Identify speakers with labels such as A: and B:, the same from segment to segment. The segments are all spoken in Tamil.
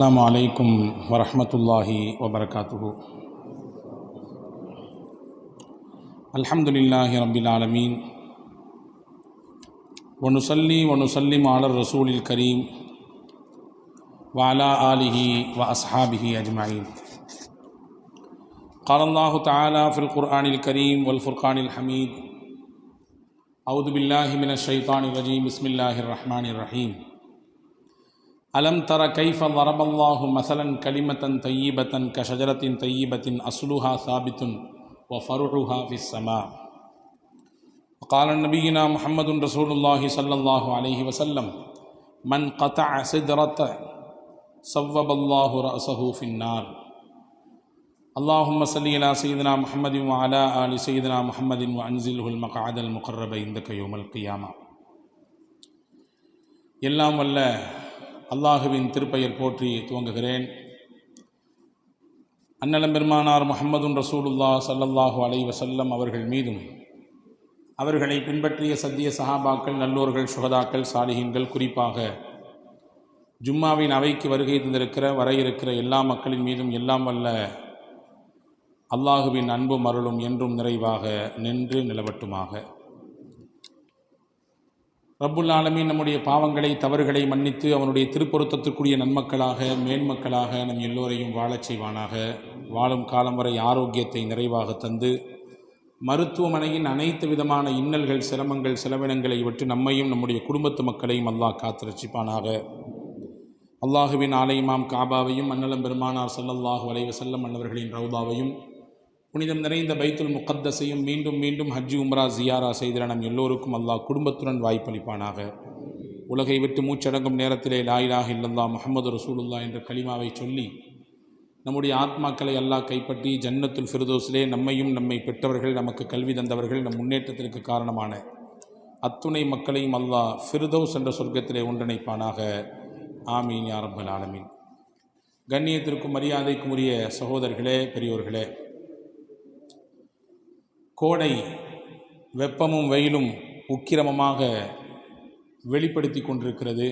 A: அஸ்ஸலாமு அலைக்கும் வரஹ்மத்துல்லாஹி வபரகாத்துஹு. அல்ஹம்துலில்லாஹி ரப்பில் ஆலமீன் வனுஸல்லி வனுஸல்லிமு அலர் ரசூலில் கரீம் வ அலா ஆலிஹி வ அஸ்ஹாபிஹி அஜ்மஈன். قال الله تعالى في القرآن الكريم والفرقان الحميد أعوذ بالله من الشيطان الرجيم بسم الله الرحمن الرحيم. ألم تر كيف ضرب الله مثلا كلمة طيبة كشجرة طيبة أصلها ثابت وفرعها في السماء. وقال نبينا محمد رسول الله صلى الله عليه وسلم من قطع سدرة صوب الله رأسه في النار. اللهم صل على سيدنا محمد وعلى آل سيدنا محمد وأنزله المقعد المقرب عندك يوم القيامة. எல்லாம் வல்ல அல்லாஹுவின் திருப்பெயர் போற்றி துவங்குகிறேன். அன்னலம் பெருமானார் முஹம்மதுன் ரசூலுல்லாஹ் ஸல்லல்லாஹு அலைஹி வஸல்லம் அவர்கள் மீதும் அவர்களை பின்பற்றிய சத்திய சஹாபாக்கள், நல்லோர்கள், சுஹதாக்கள், சாலிஹீன்கள், குறிப்பாக ஜும்மாவின் அவைக்கு வருகை தந்திருக்கிற வர இருக்கிற எல்லா மக்களின் மீதும் எல்லாம் வல்ல அல்லாஹுவின் அன்பும் அருளும் என்றும் நிறைவாக நின்று நிலவட்டுமாக. ரப்புல் ஆலமீன் நம்முடைய பாவங்களை, தவறுகளை மன்னித்து அவனுடைய திருப்பொருத்தத்திற்குரிய நன்மக்களாக, மேன்மக்களாக நம் எல்லோரையும் வாழச் செய்வானாக. வாழும் காலம் வரை ஆரோக்கியத்தை நிறைவாக தந்து மருத்துவமனையின் அனைத்து விதமான இன்னல்கள், சிரமங்கள், செலவினங்களை விட்டு நம்மையும் நம்முடைய குடும்பத்து மக்களையும் அல்லாஹ் காத்து ரட்சிப்பானாக. அல்லாஹுவின் ஆலயமாம் காபாவையும் அன்னலம் பெருமானார் ஸல்லல்லாஹு அலைஹி வஸல்லம் அன்னவர்களின் ரவுதாவையும் புனிதம் நிறைந்த பைத்துல் முகத்தஸையும் மீண்டும் மீண்டும் ஹஜ்ஜி உம்ரா ஜியாரா செய்திட நம் எல்லோருக்கும் அல்லாஹ் குடும்பத்துடன் வாய்ப்பளிப்பானாக. உலகை விட்டு மூச்சடங்கும் நேரத்திலே லா இலாஹ இல்லல்லாஹ் முஹம்மது ரசூலுல்லாஹ் என்ற கலிமாவை சொல்லி நம்முடைய ஆத்மாக்களை அல்லாஹ் கைப்பற்றி ஜன்னத்துல் ஃபிர்தௌஸிலே நம்மையும் நம்மை பெற்றவர்கள், நமக்கு கல்வி தந்தவர்கள், நம் முன்னேற்றத்திற்கு காரணமான அத்துணை மக்களையும் அல்லாஹ் ஃபிர்தௌஸ் என்ற சொர்க்கத்திலே ஒன்றிணைப்பானாக. ஆமீன் யா ரப்பல் ஆலமீன். கண்ணியத்திற்கும் மரியாதைக்கும் உரிய சகோதரர்களே, பெரியோர்களே, கோடை வெப்பமும் வெயிலும் உக்கிரமமாக வெளிப்படுத்தி கொண்டிருக்கிறது.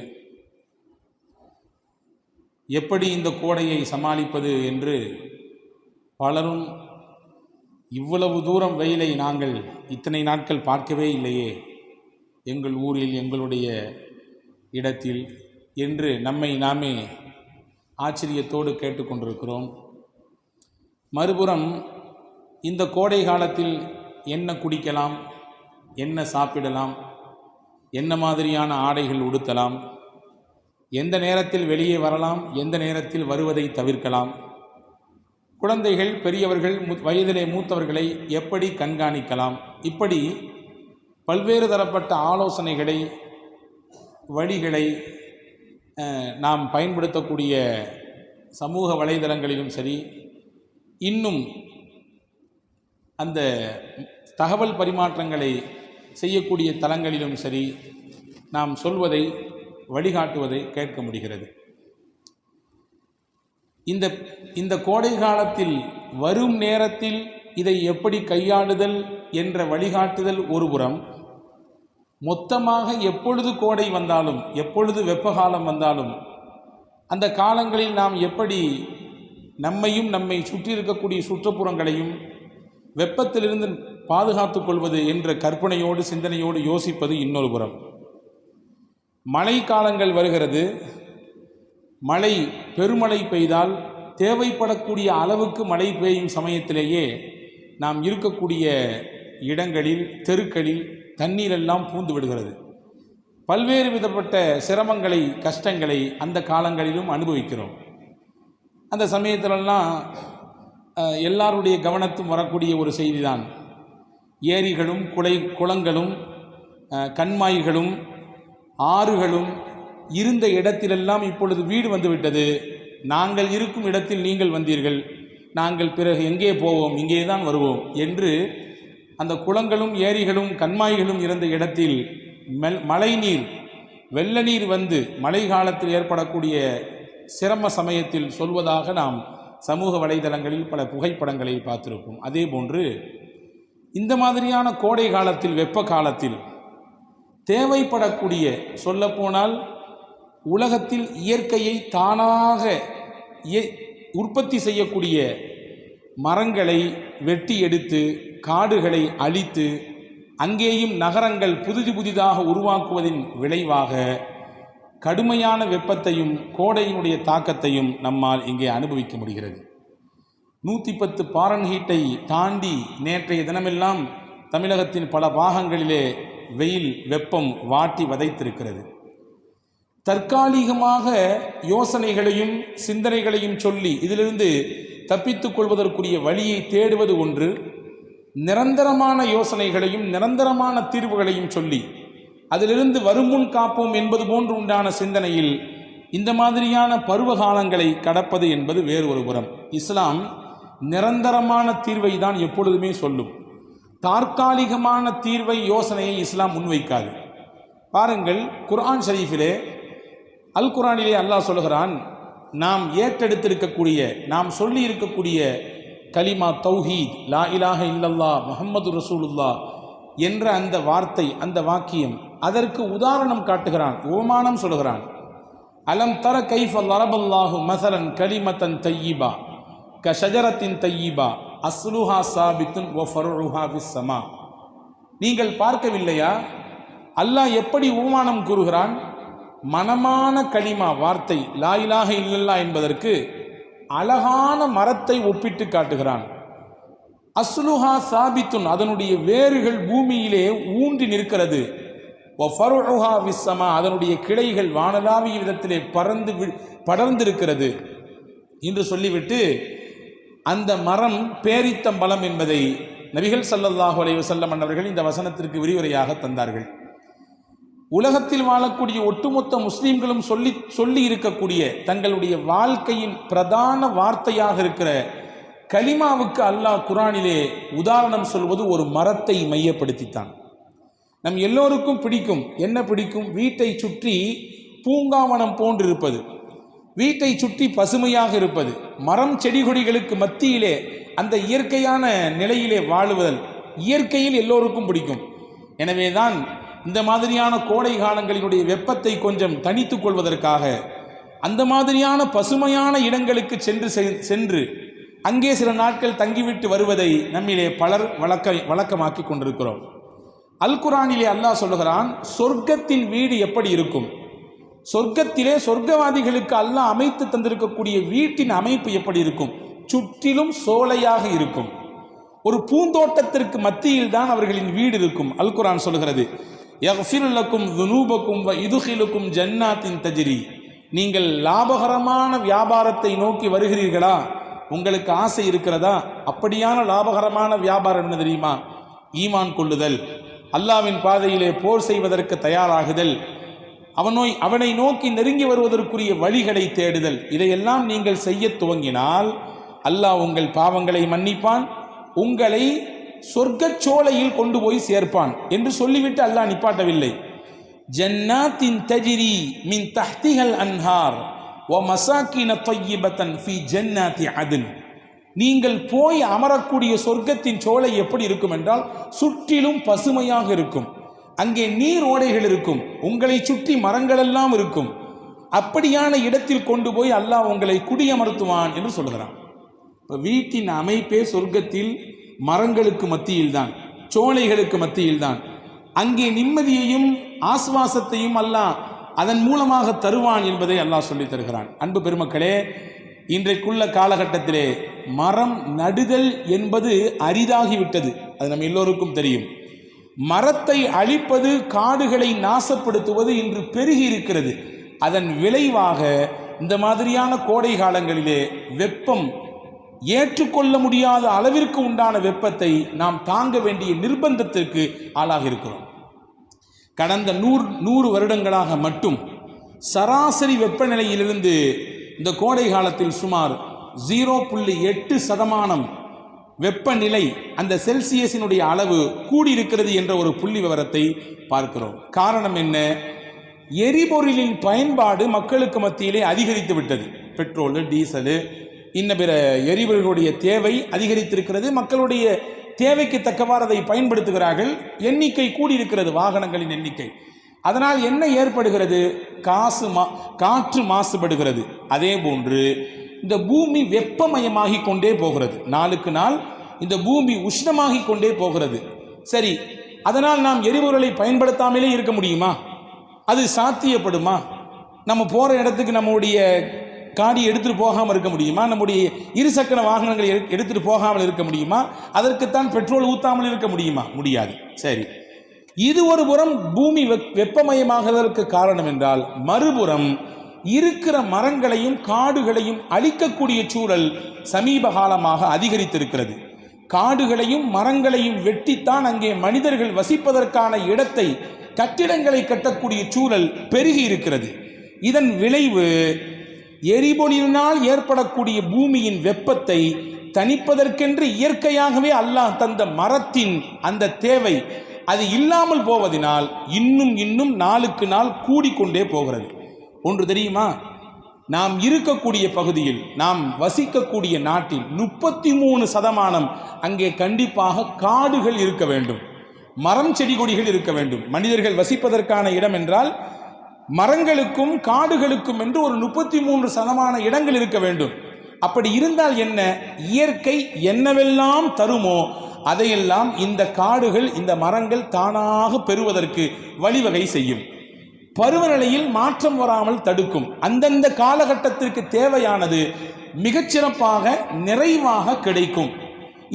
A: எப்படி இந்த கோடையை சமாளிப்பது என்று பலரும், இவ்வளவு தூரம் வெயிலை நாங்கள் இத்தனை நாட்கள் பார்க்கவே இல்லையே எங்கள் ஊரில், எங்களுடைய இடத்தில் என்று நம்மை நாமே ஆச்சரியத்தோடு கேட்டுக்கொண்டிருக்கிறோம். மறுபுறம் இந்த கோடை காலத்தில் என்ன குடிக்கலாம், என்ன சாப்பிடலாம், என்ன மாதிரியான ஆடைகள் உடுத்தலாம், எந்த நேரத்தில் வெளியே வரலாம், எந்த நேரத்தில் வருவதை தவிர்க்கலாம், குழந்தைகள், பெரியவர்கள், வயதிலே மூத்தவர்களை எப்படி கண்காணிக்கலாம், இப்படி பல்வேறு தரப்பட்ட ஆலோசனைகளை, வழிகளை நாம் பயன்படுத்தக்கூடிய சமூக வலைதளங்களிலும் சரி, இன்னும் அந்த தகவல் பரிமாற்றங்களை செய்யக்கூடிய தளங்களிலும் சரி நாம் சொல்வதை, வழிகாட்டுவதை கேட்க முடிகிறது. இந்த கோடை காலத்தில் வரும் நேரத்தில் இதை எப்படி கையாளுதல் என்ற வழிகாட்டுதல் ஒருபுறம், மொத்தமாக எப்பொழுது கோடை வந்தாலும், எப்பொழுது வெப்பகாலம் வந்தாலும் அந்த காலங்களில் நாம் எப்படி நம்மையும் நம்மை சுற்றி இருக்கக்கூடிய சுற்றுப்புறங்களையும் வெப்பத்திலிருந்து பாதுகாத்து கொள்வது என்ற கற்பனையோடு, சிந்தனையோடு யோசிப்பது இன்னொரு புறம். மழை காலங்கள் வருகிறது. மழை, பெருமழை பெய்தால் தேவைப்படக்கூடிய அளவுக்கு மழை பெய்யும் சமயத்திலேயே நாம் இருக்கக்கூடிய இடங்களில், தெருக்களில் தண்ணீரெல்லாம் பூந்து விடுகிறது. பல்வேறு விதப்பட்ட சிரமங்களை, கஷ்டங்களை அந்த காலங்களிலும் அனுபவிக்கிறோம். அந்த சமயத்திலெல்லாம் எல்லாருடைய கவனத்தும் வரக்கூடிய ஒரு செய்திதான், ஏரிகளும் குளங்களும் கண்மாய்களும் ஆறுகளும் இருந்த இடத்திலெல்லாம் இப்பொழுது வீடு வந்துவிட்டது. நாங்கள் இருக்கும் இடத்தில் நீங்கள் வந்தீர்கள், நாங்கள் பிறகு எங்கே போவோம், இங்கே தான் வருவோம் என்று அந்த குளங்களும் ஏரிகளும் கண்மாய்களும் இருந்த இடத்தில் மழை நீர், வெள்ள நீர் வந்து மழை காலத்தில் ஏற்படக்கூடிய சிரம சமயத்தில் சொல்வதாக நாம் சமூக வலைதளங்களில் பல புகைப்படங்களை பார்த்திருப்போம். அதே போன்று இந்த மாதிரியான கோடை காலத்தில், வெப்ப காலத்தில் தேவைப்படக்கூடிய, சொல்லப்போனால் உலகத்தில் இயற்கையை தானாக உற்பத்தி செய்யக்கூடிய மரங்களை வெட்டி எடுத்து காடுகளை அழித்து அங்கேயும் நகரங்கள் புதிதாக உருவாக்குவதின் விளைவாக கடுமையான வெப்பத்தையும் கோடையினுடைய தாக்கத்தையும் நம்மால் இங்கே அனுபவிக்க முடிகிறது. 110 ஃபாரன்ஹீட்டை தாண்டி நேற்றைய தினமெல்லாம் தமிழகத்தின் பல பாகங்களிலே வெயில் வெப்பம் வாட்டி வதைத்திருக்கிறது. தற்காலிகமாக யோசனைகளையும் சிந்தனைகளையும் சொல்லி இதிலிருந்து தப்பித்துக் கொள்வதற்குரிய வழியை தேடுவது ஒன்று, நிரந்தரமான யோசனைகளையும் நிரந்தரமான தீர்வுகளையும் சொல்லி அதிலிருந்து வருமுன் காப்போம் என்பது போன்று உண்டான சிந்தனையில் இந்த மாதிரியான பருவகாலங்களை கடப்பது என்பது வேறு ஒரு புறம். இஸ்லாம் நிரந்தரமான தீர்வை தான் எப்பொழுதுமே சொல்லும். தற்காலிகமான தீர்வை யோசனையை இஸ்லாம் முன்வைக்காது. பாருங்கள், குர்ஆன் ஷரீஃபிலே அல் குர்ஆனிலே அல்லாஹ் சொல்கிறான், நாம் ஏற்றெடுத்திருக்கக்கூடிய நாம் சொல்லி இருக்கக்கூடிய கலிமா தௌஹீத் லா இலாஹ இல்லல்லாஹ் முஹம்மது ரசூலுல்லாஹ் என்ற அந்த வார்த்தை, அந்த வாக்கியம், அதற்கு உதாரணம் காட்டுகிறான், உவமானம் சொல்கிறான். அலம் தர கைஃப லரபல்லாஹு மஸலன் கலிமத்தன் தய்யிபா கஷஜரத்தின் தய்யிபா அஸ்லுஹா சாபித்துன் வ ஃபர்உஹா ஃபிஸ் ஸமா. நீங்கள் பார்க்கவில்லையா அல்லாஹ் எப்படி உவமானம் கூறுகிறான்? மனமான கலிமா வார்த்தை லா இலாஹ இல்லல்லாஹ் என்பதற்கு அழகான மரத்தை ஒப்பிட்டு காட்டுகிறான். அஸ்லுஹா சாபித்துன், அதனுடைய வேர்கள் பூமியிலே ஊன்றி நிற்கிறது. வஃபர்உஹா ஃபிஸ் ஸமா, அதனுடைய கிளைகள் வானளாவிய விதத்திலே படர்ந்திருக்கிறது என்று சொல்லிவிட்டு அந்த மரம் பேரித்தம்பலம் என்பதை நபிகள் ஸல்லல்லாஹு அலைஹி வஸல்லம் அவர்கள் இந்த வசனத்திற்கு விரிவுரையாக தந்தார்கள். உலகத்தில் வாழக்கூடிய ஒட்டுமொத்த முஸ்லீம்களும் சொல்லி இருக்கக்கூடிய தங்களுடைய வாழ்க்கையின் பிரதான வார்த்தையாக இருக்கிற கலிமாவுக்கு அல்லாஹ் குர்ஆனிலே உதாரணம் சொல்வது ஒரு மரத்தை மையப்படுத்தித்தான். நம் எல்லோருக்கும் பிடிக்கும், என்ன பிடிக்கும்? வீட்டை சுற்றி பூங்காவனம் போன்றிருப்பது, வீட்டை சுற்றி பசுமையாக இருப்பது, மரம் செடி கொடிகளுக்கு மத்தியிலே அந்த இயற்கையான நிலையிலே வாழுவதல் இயற்கையில் எல்லோருக்கும் பிடிக்கும். எனவேதான் இந்த மாதிரியான கோடை காலங்களினுடைய வெப்பத்தை கொஞ்சம் தணித்துக் கொள்வதற்காக அந்த மாதிரியான பசுமையான இடங்களுக்கு சென்று அங்கே சில நாட்கள் தங்கிவிட்டு வருவதை நம்மிலே பலர் வழக்கமாக்கி கொண்டிருக்கிறோம். அல் குர்ஆனிலே அல்லாஹ் சொல்லுகிறான், சொர்க்கத்தின் வீடு எப்படி இருக்கும்? சொர்க்கத்திலே சொர்க்கவாதிகளுக்கு அல்லாஹ் அமைத்து தந்திருக்கக்கூடிய வீட்டின் அமைப்பு எப்படி இருக்கும்? சுற்றிலும் சோலையாக இருக்கும். ஒரு பூந்தோட்டத்திற்கு மத்தியில் தான் அவர்களின் வீடு இருக்கும். அல் குர்ஆன் சொல்கிறது, யக்ஃபிர் லக்கும் ذுனூபக்கும் வ யுத்கிலுக்கும் ஜன்னாத்தின் தஜ்ரி. நீங்கள் லாபகரமான வியாபாரத்தை நோக்கி வருகிறீர்களா? உங்களுக்கு ஆசை இருக்கிறதா? அப்படியான லாபகரமான வியாபாரம் என்ன தெரியுமா? ஈமான் கொள்ளுதல், அல்லாஹ்வின் பாதையிலே போர் செய்வதற்கு தயாராகுதல், அவனை நோக்கி நெருங்கி வருவதற்குரிய வழிகளை தேடுதல். இதையெல்லாம் நீங்கள் செய்ய துவங்கினால் அல்லாஹ் உங்கள் பாவங்களை மன்னிப்பான், உங்களை சொர்க்கச் சோலையில் கொண்டு போய் சேர்ப்பான் என்று சொல்லிவிட்டு அல்லாஹ் நிப்பாட்டவில்லை. ஜன்னாத்தின் தஜ்ரி மின் தஹ்திஹல் அன்ஹார் வ மசாகின தய்யிபத்தன் ஃபீ ஜன்னாத்தி அத்ன். நீங்கள் போய் அமரக்கூடிய சொர்க்கத்தின் சோலை எப்படி இருக்கும் என்றால் சுற்றிலும் பசுமையாக இருக்கும், அங்கே நீர் ஓடைகள் இருக்கும், உங்களை சுற்றி மரங்களெல்லாம் இருக்கும். அப்படியான இடத்தில் கொண்டு போய் அல்லாஹ் உங்களை குடியமர்த்துவான் என்று சொல்கிறான். வீட்டின் அமைப்பே சொர்க்கத்தில் மரங்களுக்கு மத்தியில் தான், சோலைகளுக்கு மத்தியில் தான். அங்கே நிம்மதியையும் ஆஸ்வாசத்தையும் அல்லாஹ் அதன் மூலமாக தருவான் என்பதை அல்லாஹ் சொல்லித் தருகிறான். அன்பு பெருமக்களே, இன்றைக்குள்ள காலகட்டத்திலே மரம் நடுதல் என்பது அரிதாகிவிட்டது. அது நம்ம எல்லோருக்கும் தெரியும். மரத்தை அழிப்பது, காடுகளை நாசப்படுத்துவது இன்று பெருகி இருக்கிறது. அதன் விளைவாக இந்த மாதிரியான கோடை காலங்களிலே வெப்பம், ஏற்றுக்கொள்ள முடியாத அளவிற்கு உண்டான வெப்பத்தை நாம் தாங்க வேண்டிய நிர்பந்தத்திற்கு ஆளாக இருக்கிறோம். கடந்த 100 வருடங்களாக மட்டும் சராசரி வெப்பநிலையிலிருந்து இந்த கோடை காலத்தில் சுமார் 0.8% வெப்பநிலை, அந்த செல்சியஸினுடைய அளவு கூடியிருக்கிறது என்ற ஒரு புள்ளி விவரத்தை பார்க்கிறோம். காரணம் என்ன? எரிபொருளின் பயன்பாடு மக்களுக்கு மத்தியிலே அதிகரித்து விட்டது. பெட்ரோலு, டீசலு, இன்ன பிற எரிபொருளுடைய தேவை அதிகரித்திருக்கிறது. மக்களுடைய தேவைக்கு தக்கவாறு அதை பயன்படுத்துகிறார்கள். எண்ணிக்கை கூடியிருக்கிறது, வாகனங்களின் எண்ணிக்கை. அதனால் என்ன ஏற்படுகிறது? காற்று மாசுபடுகிறது. அதே போன்று இந்த பூமி வெப்பமயமாகி கொண்டே போகிறது. நாளுக்கு நாள் இந்த பூமி உஷ்ணமாகி கொண்டே போகிறது. சரி, அதனால் நாம் எரிபொருளை பயன்படுத்தாமலே இருக்க முடியுமா? அது சாத்தியப்படுமா? நம்ம போகிற இடத்துக்கு நம்முடைய காடி எடுத்துகிட்டு போகாமல் இருக்க முடியுமா? நம்முடைய இருசக்கர வாகனங்களை எடுத்துகிட்டு போகாமல் இருக்க முடியுமா? அதற்குத்தான் பெட்ரோல் ஊற்றாமல் இருக்க முடியுமா? முடியாது. சரி, இது ஒரு புறம் பூமி வெப்பமயமாகுவதற்கு காரணம் என்றால், மறுபுறம் இருக்கிற மரங்களையும் காடுகளையும் அழிக்கக்கூடிய சூழல் சமீப காலமாக அதிகரித்திருக்கிறது. காடுகளையும் மரங்களையும் வெட்டித்தான் அங்கே மனிதர்கள் வசிப்பதற்கான இடத்தை, கட்டிடங்களை கட்டக்கூடிய சூழல் பெருகி இருக்கிறது. இதன் விளைவு எரிபொருளினால் ஏற்படக்கூடிய பூமியின் வெப்பத்தை தணிப்பதற்கென்று இயற்கையாகவே அல்லாஹ் தந்த மரத்தின் அந்த தேவை அது இல்லாமல் போவதனால் இன்னும் இன்னும் நாளுக்கு நாள் கூடிக்கொண்டே போகிறது. ஒன்று தெரியுமா? நாம் இருக்கக்கூடிய பகுதியில், நாம் வசிக்கக்கூடிய நாட்டில் 33% அங்கே கண்டிப்பாக காடுகள் இருக்க வேண்டும், மரம் செடி கொடிகள் இருக்க வேண்டும். மனிதர்கள் வசிப்பதற்கான இடம் என்றால் மரங்களுக்கும் காடுகளுக்கும் என்று ஒரு 33% இடங்கள் இருக்க வேண்டும். அப்படி இருந்தால் என்ன? இயற்கை என்னவெல்லாம் தருமோ அதையெல்லாம் இந்த காடுகள், இந்த மரங்கள் தானாக பெறுவதற்கு வழிவகை செய்யும். பருவநிலையில் மாற்றம் வராமல் தடுக்கும். அந்தந்த காலகட்டத்திற்கு தேவையானது மிகச்சிறப்பாக நிறைவாக கிடைக்கும்.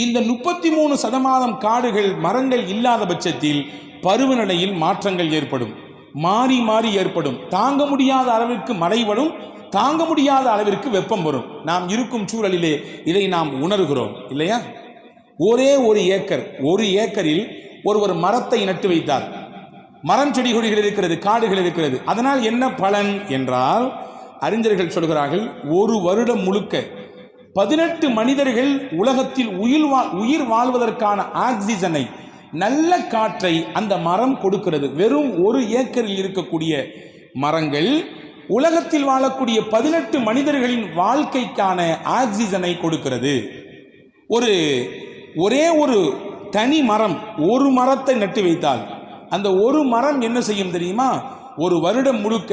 A: இந்த 33% காடுகள் மரங்கள் இல்லாத பட்சத்தில் பருவநிலையில் மாற்றங்கள் ஏற்படும், மாறி மாறி ஏற்படும். தாங்க முடியாத அளவிற்கு மழை வரும், தாங்க முடியாத அளவிற்கு வெப்பம் வரும். நாம் இருக்கும் சூழலிலே இதை நாம் உணர்கிறோம் இல்லையா? ஒரே ஒரு ஏக்கரில் ஒருவர் மரத்தை நட்டு வைத்தார். மரம் செடி கொடிகள் இருக்கிறது, காடுகள் இருக்கிறது. அதனால் என்ன பலன் என்றால், அறிஞர்கள் சொல்கிறார்கள், ஒரு வருடம் முழுக்க 18 மனிதர்கள் உலகத்தில் உயிர் வாழ்வதற்கான ஆக்சிஜனை, நல்ல காற்றை அந்த மரம் கொடுக்கிறது. வெறும் ஒரு ஏக்கரில் இருக்கக்கூடிய மரங்கள் உலகத்தில் வாழக்கூடிய 18 மனிதர்களின் வாழ்க்கைக்கான ஆக்சிஜனை கொடுக்கிறது. ஒரே ஒரு தனி மரம், ஒரு மரத்தை நட்டு வைத்தால் அந்த ஒரு மரம் என்ன செய்யும் தெரியுமா? ஒரு வருடம் முழுக்க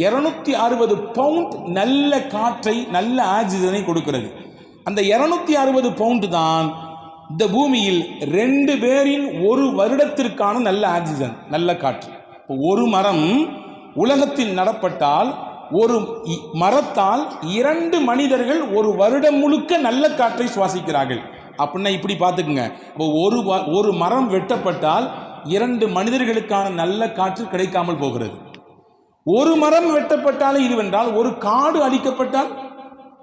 A: 260 பவுண்ட் நல்ல காற்றை, நல்ல ஆக்சிஜனை கொடுக்கிறது. அந்த 260 பவுண்ட் தான் இந்த பூமியில் 2 பேரின் ஒரு வருடத்திற்கான நல்ல ஆக்சிஜன், நல்ல காற்று. ஒரு மரம் உலகத்தில் நடப்பட்டால், ஒரு மரத்தால் 2 மனிதர்கள் ஒரு வருடம் முழுக்க நல்ல காற்றை சுவாசிக்கிறார்கள். அப்படின்னா இப்படி பார்த்துக்குங்க, ஒரு மரம் வெட்டப்பட்டால் 2 மனிதர்களுக்கான நல்ல காற்று கிடைக்காமல் போகிறது. ஒரு மரம் வெட்டப்பட்டாலே இதுவென்றால், ஒரு காடு அழிக்கப்பட்டால்,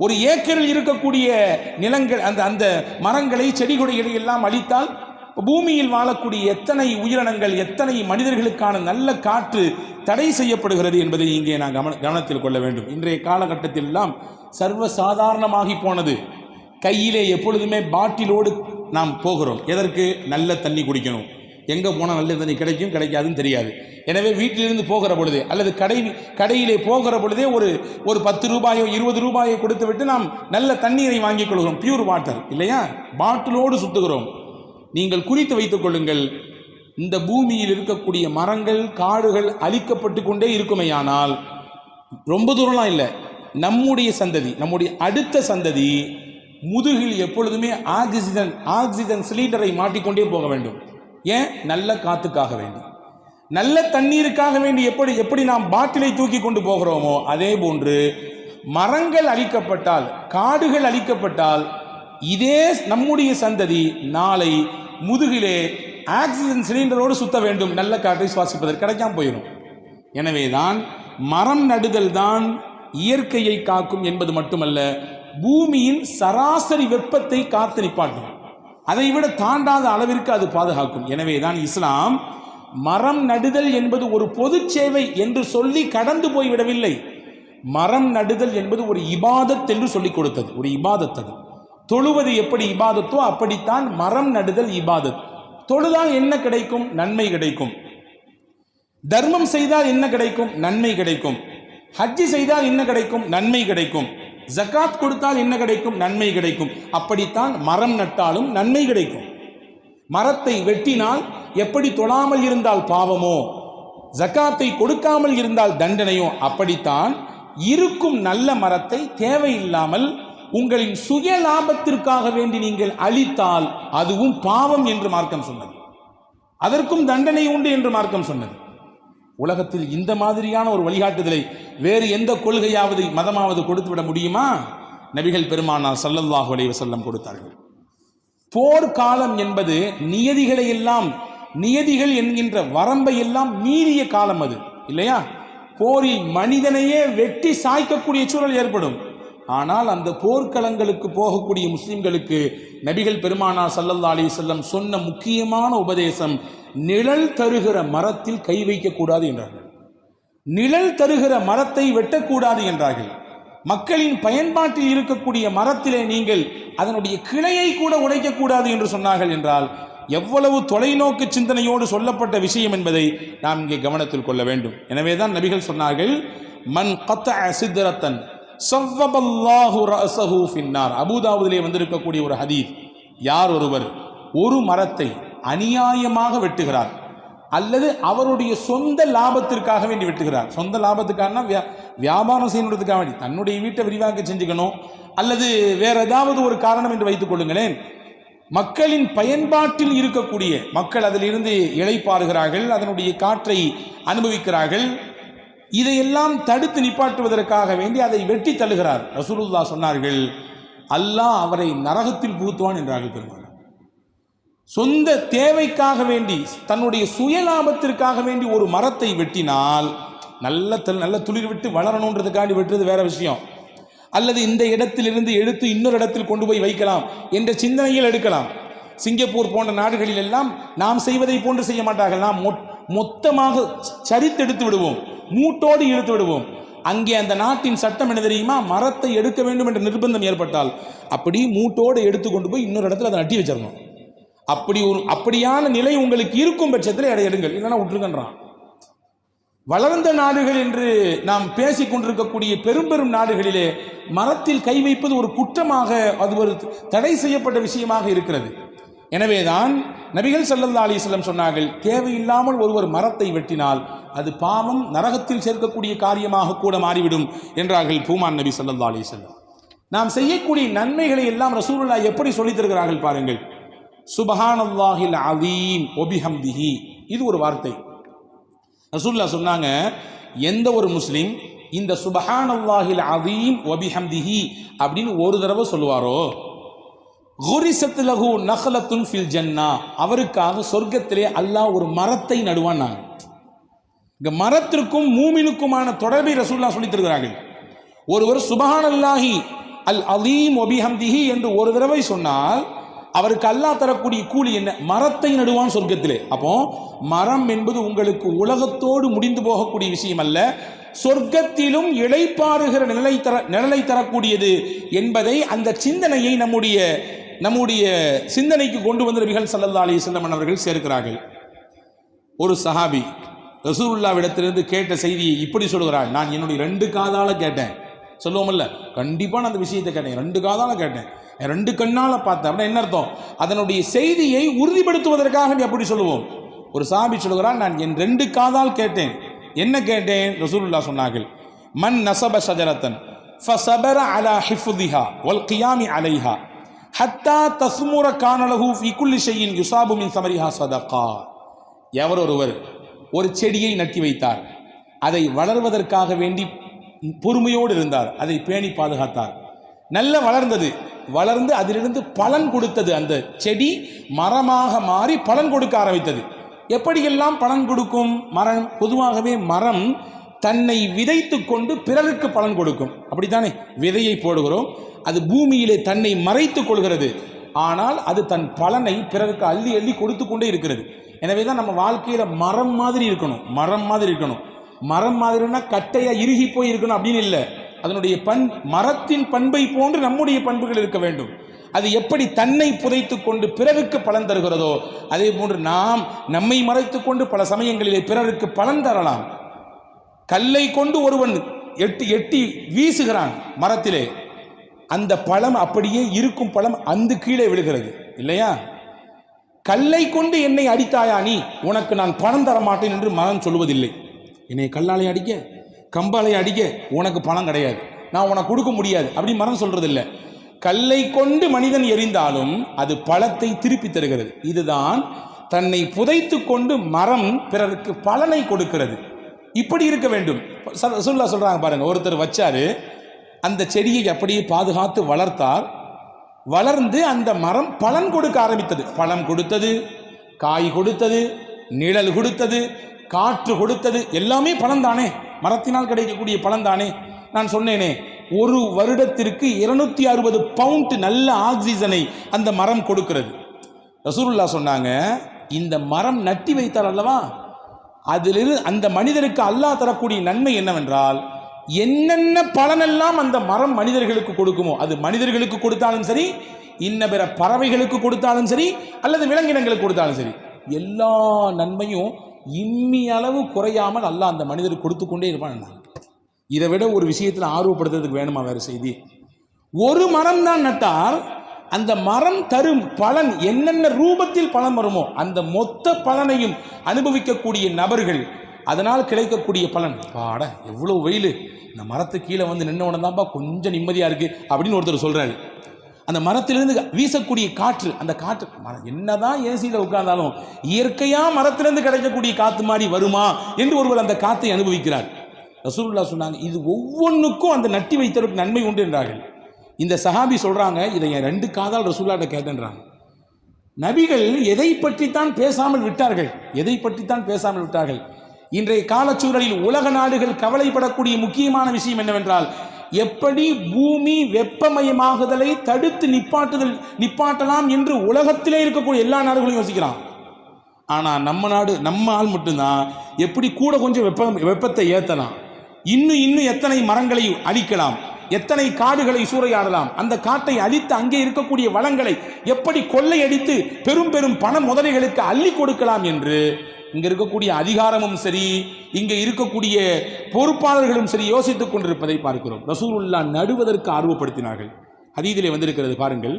A: ஒரு ஏக்கரில் இருக்கக்கூடிய நிலங்கள், அந்த மரங்களை, செடி கொடிகளை எல்லாம் அழித்தால், பூமியில் வாழக்கூடிய எத்தனை உயிரினங்கள், எத்தனை மனிதர்களுக்கான நல்ல காற்று தடை செய்யப்படுகிறது என்பதை இங்கே நான் கவனத்தில் கொள்ள வேண்டும். இன்றைய காலகட்டத்தில் எல்லாம் சர்வசாதாரணமாகி போனது. கையிலே எப்பொழுதுமே பாட்டிலோடு நாம் போகிறோம். எதற்கு? நல்ல தண்ணி குடிக்கணும். எங்கே போனால் நல்ல தண்ணி கிடைக்கும் கிடைக்காதுன்னு தெரியாது. எனவே வீட்டிலிருந்து போகிற பொழுதே அல்லது கடையிலே போகிற பொழுதே ஒரு 10 ரூபாயோ 20 ரூபாயோ கொடுத்து விட்டு நாம் நல்ல தண்ணீரை வாங்கிக் கொள்கிறோம். பியூர் வாட்டர் இல்லையா? பாட்டிலோடு சுத்துகிறோம். நீங்கள் குறித்து வைத்துக் கொள்ளுங்கள், இந்த பூமியில் இருக்கக்கூடிய மரங்கள், காடுகள் அழிக்கப்பட்டு கொண்டே இருக்குமேயானால், ரொம்ப தூரம்லாம் இல்லை, நம்முடைய சந்ததி, நம்முடைய அடுத்த சந்ததி முதுகில் எப்பொழுதுமே ஆக்சிஜன் சிலிண்டரை மாட்டிக்கொண்டே போக வேண்டும். ஏன்? நல்ல காத்துக்காக வேண்டி, நல்ல தண்ணீருக்காக வேண்டி. எப்படி நாம் பாட்டிலை தூக்கி கொண்டு போகிறோமோ அதே போன்று மரங்கள் அழிக்கப்பட்டால், காடுகள் அழிக்கப்பட்டால், இதே நம்முடைய சந்ததி நாளை முதுகிலே ஆக்சிஜன் சிலிண்டரோடு சுத்த வேண்டும், நல்ல காற்றை சுவாசிப்பதற்கு கிடைக்காம போயிடும். எனவேதான் மரம் நடுதல் தான் இயற்கையை காக்கும் என்பது மட்டுமல்ல, பூமியின் சராசரி வெப்பத்தை காத்து நிப்பாட்டும். அதைவிட தாண்டாத அளவிற்கு அது பாதுகாக்கும். எனவேதான் இஸ்லாம் மரம் நடுதல் என்பது ஒரு பொது சேவை என்று சொல்லி கடந்து போய்விடவில்லை. மரம் நடுதல் என்பது ஒரு இபாதத் என்று சொல்லிக் கொடுத்தது. ஒரு இபாதத். அது தொழுவது எப்படி இபாதத்தோ அப்படித்தான் மரம் நடுதல் இபாதத். தொழுதால் என்ன கிடைக்கும்? நன்மை கிடைக்கும். தர்மம் செய்தால் என்ன கிடைக்கும்? நன்மை கிடைக்கும். ஹஜ்ஜி செய்தால் என்ன கிடைக்கும்? நன்மை கிடைக்கும். ஜகாத் கொடுத்தால் என்ன கிடைக்கும்? நன்மை கிடைக்கும். அப்படித்தான் மரம் நட்டாலும் நன்மை கிடைக்கும். மரத்தை வெட்டினால் எப்படி தொழாமல் இருந்தால் பாவமோ, ஜகாத்தை கொடுக்காமல் இருந்தால் தண்டனையோ, அப்படித்தான் இருக்கும் நல்ல மரத்தை தேவையில்லாமல் உங்களின் சுய லாபத்திற்காக வேண்டி நீங்கள் அழித்தால் அதுவும் பாவம் என்று மார்க்கம் சொன்னது. அதற்கும் தண்டனை உண்டு என்று மார்க்கம் சொன்னது. உலகத்தில் இந்த மாதிரியான ஒரு வழிகாட்டுதலை வேறு எந்த கொள்கையாவது மதமாவது கொடுத்து விட முடியுமா? நபிகள் பெருமானார் ஸல்லல்லாஹு அலைஹி வஸல்லம் கொடுத்தார்கள். போர்க்காலம் என்பது நியதிகள் என்கின்ற வரம்பை எல்லாம் மீறிய காலம் அது இல்லையா? போரில் மனிதனையே வெட்டி சாய்க்கக்கூடிய சூழல் ஏற்படும். ஆனால் அந்த போர்க்களங்களுக்கு போகக்கூடிய முஸ்லிம்களுக்கு நபிகள் பெருமானார் ஸல்லல்லாஹு அலைஹி வஸல்லம் சொன்ன முக்கியமான உபதேசம், நிழல் தருகிற மரத்தில் கை வைக்கக்கூடாது என்றார்கள். நிழல் தருகிற மரத்தை வெட்டக்கூடாது என்றார்கள். மக்களின் பயன்பாட்டில் இருக்கக்கூடிய மரத்திலே நீங்கள் அதனுடைய கிளையை கூட உடைக்கக்கூடாது என்று சொன்னார்கள் என்றால் எவ்வளவு தொலைநோக்கு சிந்தனையோடு சொல்லப்பட்ட விஷயம் என்பதை நாம் இங்கே கவனத்தில் கொள்ள வேண்டும். எனவேதான் நபிகள் சொன்னார்கள், மன் கத்தஅ சித்ரத்தன் ஸவ்வபல்லாஹு ரஅஸஹு ஃபின்னார். அபூதாவுதிலே வந்திருக்கக்கூடிய ஒரு ஹதீஸ், யார் ஒருவர் ஒரு மரத்தை அநியாயமாக வெட்டுகிறார் அல்லது அவருடைய சொந்த லாபத்திற்காக வேண்டி வெட்டுகிறார், சொந்த லாபத்துக்கான வியாபாரம் செய்யணுன்றதுக்காக வேண்டி தன்னுடைய வீட்டை விரிவாக்க செஞ்சுக்கணும் அல்லது வேற ஏதாவது ஒரு காரணம் என்று வைத்துக் கொள்ளுங்களேன், மக்களின் பயன்பாட்டில் இருக்கக்கூடிய மக்கள் அதிலிருந்து இளைப்பாறுகிறார்கள், அதனுடைய காற்றை அனுபவிக்கிறார்கள், இதையெல்லாம் தடுத்து நிப்பாட்டுவதற்காக வேண்டி அதை வெட்டி தள்ளுகிறார். ரசூலுல்லாஹ் சொன்னார்கள், அல்லாஹ் அவரை நரகத்தில் புகுத்துவான் என்றார்கள் பெருமாள். சொந்த தேவைக்காக வேண்டி தன்னுடைய சுயலாபத்திற்காக வேண்டி ஒரு மரத்தை வெட்டினால் நல்ல துளிர் விட்டு வளரணுன்றதுக்காண்டி வெட்டுறது வேற விஷயம், அல்லது இந்த இடத்திலிருந்து எடுத்து இன்னொரு இடத்தில் கொண்டு போய் வைக்கலாம் என்ற சிந்தனையில் எடுக்கலாம். சிங்கப்பூர் போன்ற நாடுகளில் எல்லாம் நாம் செய்வதை போன்று செய்ய மாட்டார்கள். நாம் மொத்தமாக சரித்தெடுத்து விடுவோம், மூட்டோடு இழுத்து விடுவோம். அங்கே அந்த நாட்டின் சட்டம் என்ன தெரியுமா? மரத்தை எடுக்க வேண்டும் என்ற நிர்பந்தம் ஏற்பட்டால் அப்படி மூட்டோடு எடுத்து கொண்டு போய் இன்னொரு இடத்துல அதை நட்டி வச்சிடணும். அப்படியான நிலை உங்களுக்கு இருக்கும் பட்சத்தில் அதை எடுங்கள், இல்லைன்னா விட்டுருங்கன்றான். வளர்ந்த நாடுகள் என்று நாம் பேசிக் கொண்டிருக்கக்கூடிய பெரும் நாடுகளிலே மரத்தில் கை வைப்பது ஒரு குற்றமாக, அது ஒரு தடை செய்யப்பட்ட விஷயமாக இருக்கிறது. எனவேதான் நபிகள் ஸல்லல்லாஹு அலைஹி வஸல்லம் சொன்னார்கள், தேவையில்லாமல் ஒருவர் மரத்தை வெட்டினால் அது பாவம், நரகத்தில் சேர்க்கக்கூடிய காரியமாக கூட மாறிவிடும் என்றார்கள் பூமான் நபி ஸல்லல்லாஹு அலைஹி வஸல்லம். நாம் செய்யக்கூடிய நன்மைகளை எல்லாம் ரசூலுல்லாஹ் எப்படி சொல்லித் தருகிறார்கள் பாருங்கள். சுப்ஹானல்லாஹில் அலீம் வபிஹம்திஹி, இது ஒரு வார்த்தை. ரசூலுல்லாஹ் சொன்னாங்க, எந்த ஒரு முஸ்லிம் இந்த சுப்ஹானல்லாஹில் அலீம் வபிஹம்திஹி அப்படின்னு ஒரு தடவை சொல்லுவாரோ, குரிசத் லஹு நஹ்லத்துன் ஃபில் ஜன்னா, அவருக்காக சொர்க்கத்திலே அல்லாஹ் ஒரு மரத்தை நடுவான். இங்க மரத்திற்கும் மூமினுக்குமான தொடர்பை ரசூலுல்லாஹ் சொல்லித் தருகிறார்கள். ஒருவர் சுப்ஹானல்லாஹி அல் அலீம் வபிஹம்திஹி என்று ஒரு தடவை சொன்னால் அவருக்கு அல்லாஹ் தரக்கூடிய கூலி என்ன? மரத்தை நடுவான் சொர்க்கத்திலே. அப்போ மரம் என்பது உங்களுக்கு உலகத்தோடு முடிந்து போகக்கூடிய விஷயம் அல்ல, சொர்க்கத்திலும் இளைப்பாறுகிற நிழலை தரக்கூடியது என்பதை, அந்த சிந்தனையை நம்முடைய சிந்தனைக்கு கொண்டு வந்து நபிகள் ஸல்லல்லாஹு அலைஹி வஸல்லம் அவர்கள் சேர்க்கிறார்கள். ஒரு சஹாபி ரசூலுல்லாஹ்விடத்திலிருந்து கேட்ட செய்தியை இப்படி சொல்கிறார், நான் என்னுடைய 2 காதால கேட்டேன். சொல்லுவோம்ல, கண்டிப்பாக நான் அந்த விஷயத்தை கேட்டேன், 2 காதால கேட்டேன், 2 கண்ணால பார்த்தேன். அப்படின்னா என்ன அர்த்தம்? அதனுடைய செய்தியை உறுதிப்படுத்துவதற்காக அப்படி சொல்லுவோம். ஒரு சஹாபி சொல்கிறார், நான் என் 2 காதால் கேட்டேன். என்ன கேட்டேன்? ரசூலுல்லாஹ் சொன்னார்கள், மன் நஸப ஷஜரத்தன் ஃபஸபர அலா ஹிஃப்திஹா வல் கியாமி அலைஹா ஹத்தா தஸ்முர கான லஹு ஃபீ குல்லி ஷைஇன் யுஸாபு மின் ஸமரிஹா ஸதகா. எவர் ஒருவர் ஒரு செடியை நட்டி வைத்தார், அதை வளர்வதற்காக வேண்டி பொறுமையோடு இருந்தார், அதை பேணி பாதுகாத்தார், நல்ல வளர்ந்து அதிலிருந்து பலன் கொடுத்தது, அந்த செடி மரமாக மாறி பலன் கொடுக்க ஆரம்பித்தது. எப்படியெல்லாம் பலன் கொடுக்கும்? மரம் பொதுவாகவே மரம் தன்னை விதைத்து கொண்டு பிறருக்கு பலன் கொடுக்கும். அப்படித்தானே? விதையை போடுகிறோம், அது பூமியிலே தன்னை மறைத்து கொள்கிறது, ஆனால் அது தன் பலனை பிறருக்கு அள்ளி அள்ளி கொடுத்து கொண்டே இருக்கிறது. எனவே தான் நம்ம வாழ்க்கையில மரம் மாதிரி இருக்கணும். மரம் மாதிரினா கட்டையா இறுகி போய் இருக்கணும் அப்படின்னு இல்லை. அதனுடைய மரத்தின் பண்பை போன்று நம்முடைய பண்புகள் இருக்க வேண்டும். அது எப்படி தன்னை புதைத்து கொண்டு பிறருக்கு பலன் தருகிறதோ அதே போன்று நாம் நம்மை மறைத்து கொண்டு பல சமயங்களிலே பிறருக்கு பலன் தரலாம். கல்லை கொண்டு ஒருவன் எட்டி வீசுகிறான் மரத்திலே, அந்த பழம் அப்படியே இருக்கும் பழம் அந்த கீழே விழுகிறது இல்லையா? கல்லை கொண்டு என்னை அடித்தாயா நீ, உனக்கு நான் பணம் தர மாட்டேன் என்று மகன் சொல்வதில்லை. என்னை கல்லாலை அடிக்க கம்பாலை அடிக்க உனக்கு பணம் கிடையாது, நான் உனக்கு கொடுக்க முடியாது அப்படி மரம் சொல்றது இல்லை. கல்லை கொண்டு மனிதன் எறிந்தாலும் அது பழத்தை திருப்பி தருகிறது. இதுதான் தன்னை புதைத்து கொண்டு மரம் பிறருக்கு பலனை கொடுக்கிறது. இப்படி இருக்க வேண்டும். சொல்றாங்க பாருங்க, ஒருத்தர் வச்சாரு, அந்த செடியை அப்படியே பாதுகாத்து வளர்த்தார். வளர்ந்து அந்த மரம் பலன் கொடுக்க ஆரம்பித்தது. பழம் கொடுத்தது, காய் கொடுத்தது, நிழல் கொடுத்தது, காற்று கொடுத்தது. எல்லாமே பலன் தானே, மரத்தினால் கிடைக்கக்கூடிய பலன் தானே. நான் சொன்னேனே, ஒரு வருடத்திற்கு 260 பவுண்ட் நல்ல ஆக்சிஜனை அந்த மரம் கொடுக்கிறது. ரசூலுல்லாஹ் சொன்னாங்க, இந்த மரம் நட்டி வைத்தார் அல்லவா, அதிலிருந்து அந்த மனிதனுக்கு அல்லாஹ் தரக்கூடிய நன்மை என்னவென்றால், என்னென்ன பலனெல்லாம் அந்த மரம் மனிதர்களுக்கு கொடுக்குமோ, அது மனிதர்களுக்கு கொடுத்தாலும் சரி, இன்ன பிற பறவைகளுக்கு கொடுத்தாலும் சரி, அல்லது விலங்கினங்களுக்கு கொடுத்தாலும் சரி, எல்லா நன்மையும் இம்மி அளவு குறையாமல் அல்லாஹ் அந்த மனிதருக்கு கொடுத்து கொண்டே இருப்பான். இதை விட ஒரு விஷயத்தில் ஆர்வப்படுத்துறதுக்கு வேணுமா வேறு செய்தி? ஒரு மரம் தான் நட்டால் அந்த மரம் தரும் பலன் என்னென்ன ரூபத்தில் பலன் வருமோ அந்த மொத்த பலனையும் அனுபவிக்கக்கூடிய நபர்கள், அதனால் கிடைக்கக்கூடிய பலன். பாட எவ்வளோ வெயில், இந்த மரத்து கீழே வந்து நின்ன உடனே தான்ப்பா கொஞ்சம் நிம்மதியாக இருக்குது அப்படின்னு ஒருத்தர் சொல்கிறாரு. அந்த மரத்திலிருந்து வீசக்கூடிய காற்று, அந்த காற்று என்னதான் ஏசியில் உட்கார்ந்தாலும் இயற்கையாக மரத்திலிருந்து கிடைக்கக்கூடிய காற்று மாதிரி வருமா என்று ஒருவர் அந்த காற்றை அனுபவிக்கிறார். ரசூலுல்லாஹ் சொன்னாங்க, இது ஒவ்வொன்றுக்கும் அந்த நட்டி வைத்தவருக்கு நன்மை உண்டு என்றார்கள். இந்த சஹாபி சொல்றாங்க, இதை என் 2 காதால் ரசூலுல்லாஹ்ட்ட கேட்டேன்றாங்க. நபிகள் எதை பற்றித்தான் பேசாமல் விட்டார்கள், எதை பற்றித்தான் பேசாமல் விட்டார்கள்? இன்றைய காலச்சூழலில் உலக நாடுகள் கவலைப்படக்கூடிய முக்கியமான விஷயம் என்னவென்றால், எப்படி பூமி வெப்பமயமாகுதலை தடுத்து நிப்பாட்டலாம் என்று உலகத்திலே இருக்கக்கூடிய எல்லா நாடுகளும் யோசிக்கிறான். ஆனால் நம்ம நாடு, நம்ம ஆள் மட்டும்தான் எப்படி கூட கொஞ்சம் வெப்பத்தை ஏற்றலாம், இன்னும் எத்தனை மரங்களை அழிக்கலாம், எத்தனை காடுகளை சூறையாடலாம், அந்த காட்டை அழித்து அங்கே இருக்கக்கூடிய வளங்களை எப்படி கொள்ளையடித்து பெரும் பெரும் பண முதலைகளுக்கு அள்ளி கொடுக்கலாம் என்று இங்க இருக்கக்கூடிய அதிகாரமும் சரி, இங்க இருக்கக்கூடிய பொறுப்பாளர்களும் சரி யோசித்துக் கொண்டிருப்பதை பார்க்கிறோம். ரசூலுல்லாஹ் நடுவதற்கு ஆர்வப்படுத்தினார்கள். ஹதீஸிலே வந்திருக்கிறது பாருங்கள்,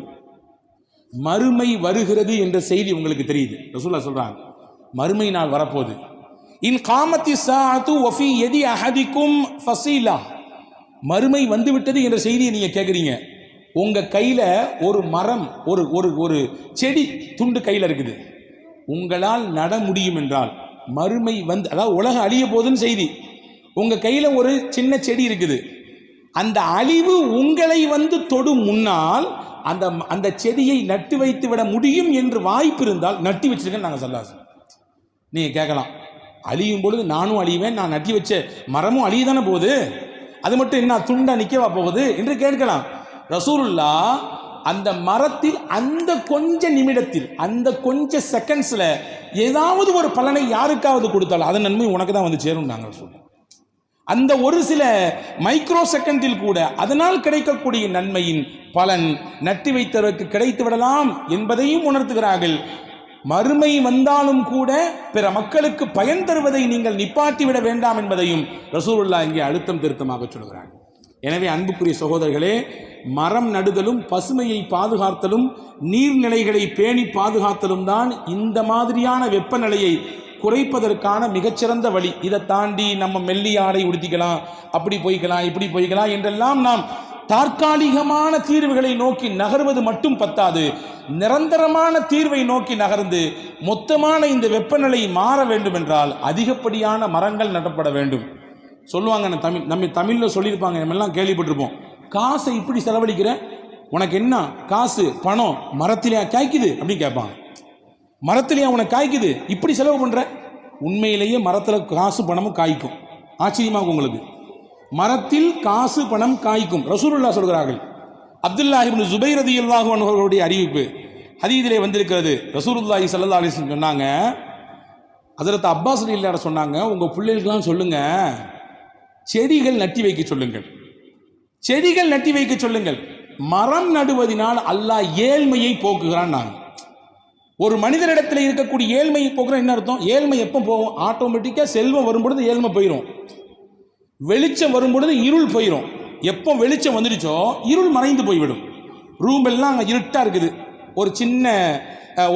A: மறுமை வருகிறது என்ற செய்தி உங்களுக்கு தெரியுது. ரசூலுல்லாஹ் சொல்றாங்க, மறுமை நாள் வரப்போகுது. இன் காமத்தி சாஅத்து வஃபி யதி அஹதிக்கும் ஃபஸீலா, மறுமை வந்துவிட்டது என்ற செய்தியை நீங்க கேட்குறீங்க. உங்க கையில ஒரு மரம், ஒரு செடி துண்டு கையில் இருக்குது. உங்களால் நட முடியும் என்றால் மறுமை வந்து, அதாவது உலகம் அழிய போதுன்னு செய்தி, உங்க கையில ஒரு சின்ன செடி இருக்குது. அந்த அழிவு உங்களை வந்து தொடும் முன்னால் அந்த செடியை நட்டு வைத்து விட முடியும் என்று வாய்ப்பு இருந்தால் நட்டி வச்சிருக்கேன் நாங்கள் சொல்லாசு. நீங்க கேட்கலாம், அழியும் பொழுது நானும் அழிவேன், நான் நட்டி வச்ச மரமும் அழியதானே போகுது, அது மட்டும் என்ன துண்டா நிற்கவா போகுது என்று கேட்கலாம். ரசூலுல்லாஹ் அந்த மரத்தில் அந்த கொஞ்ச நிமிடத்தில், அந்த கொஞ்ச செகண்ட்ஸ்ல ஏதாவது ஒரு பலனை யாருக்காவது கொடுத்தாலும் அதன் நன்மை உனக்கு தான் வந்து சேரும் நாங்கள் சொல்றோம். அந்த ஒரு சில மைக்ரோ செகண்டில் கூட அதனால் கிடைக்கக்கூடிய நன்மையின் பலன் நட்டி வைத்தவருக்கு கிடைத்து விடலாம் என்பதையும் உணர்த்துகிறார்கள். மறுமை வந்தாலும் கூட பிற மக்களுக்கு பயன் தருவதை நீங்கள் நிப்பாட்டி விட வேண்டாம் என்பதையும் ரசூலுல்லாஹ் இங்கே அழுத்தம் திருத்தமாக சொல்கிறார்கள். எனவே அன்புக்குரிய சகோதரர்களே, மரம் நடுதலும் பசுமையை பாதுகாத்தலும் நீர்நிலைகளை பேணி பாதுகாத்தலும் தான் இந்த மாதிரியான வெப்பநிலையை குறைப்பதற்கான மிகச்சிறந்த வழி. இதை தாண்டி நம்ம மெல்லிய ஆடை உடுத்திக்கலாம், அப்படி போய்க்கலாம், இப்படி போய்க்கலாம் என்றெல்லாம் நாம் தற்காலிகமான தீர்வுகளை நோக்கி நகர்வது மட்டும் பத்தாது, நிரந்தரமான தீர்வை நோக்கி நகர்ந்து மொத்தமான இந்த வெப்பநிலை மாற வேண்டும் என்றால் அதிகப்படியான மரங்கள் நடப்பட வேண்டும். சொல்லுவாங்க, நம்ம தமிழில் சொல்லியிருப்பாங்க, நம்ம எல்லாம் கேள்விப்பட்டிருப்போம், காசை இப்படி செலவழிக்கிற, உனக்கு என்ன காசு பணம் மரத்திலேயா காய்க்குது அப்படின்னு கேட்பாங்க. மரத்திலேயா உனக்கு காய்க்குது, இப்படி செலவு பண்ற? உண்மையிலேயே மரத்தில் காசு பணமும் காய்க்கும். ஆச்சரியமாகும் உங்களுக்கு, மரத்தில் காசு பணம் காய்க்கும். ரசூலுல்லாஹ் சொல்கிறார்கள். அப்துல்லாஹ் இப்னு ஜுபைர் ரலியல்லாஹு அன்ஹு அவர்களுடைய அறிவிப்பு ஹதீஸிலே வந்திருக்கிறது. ரசூலுல்லாஹி ஸல்லல்லாஹு அலைஹி வஸல்லம் சொன்னாங்க, ஹஜ்ரத் அப்பாஸ் ரலியல்லாஹு சொன்னாங்க, உங்க பிள்ளைகளுக்கெல்லாம் சொல்லுங்க, செடிகள் நட்டி வைக்க சொல்லுங்கள், செடிகள் நட்டி வைக்க சொல்லுங்கள். மரம் நடுவதனால் அல்லாஹ் ஏழ்மையை போக்குகிறான். நாங்கள் ஒரு மனிதனிடத்தில் இருக்கக்கூடிய ஏழ்மையை போக்குறோம். என்ன அர்த்தம்? ஏழ்மை எப்போ போகும்? ஆட்டோமேட்டிக்காக செல்வம் வரும்பொழுது ஏழ்மை போயிடும், வெளிச்சம் வரும்பொழுது இருள் போயிடும். எப்போ வெளிச்சம் வந்துடுச்சோ இருள் மறைந்து போய்விடும். ரூம் எல்லாம் அங்கே இருட்டாக இருக்குது, ஒரு சின்ன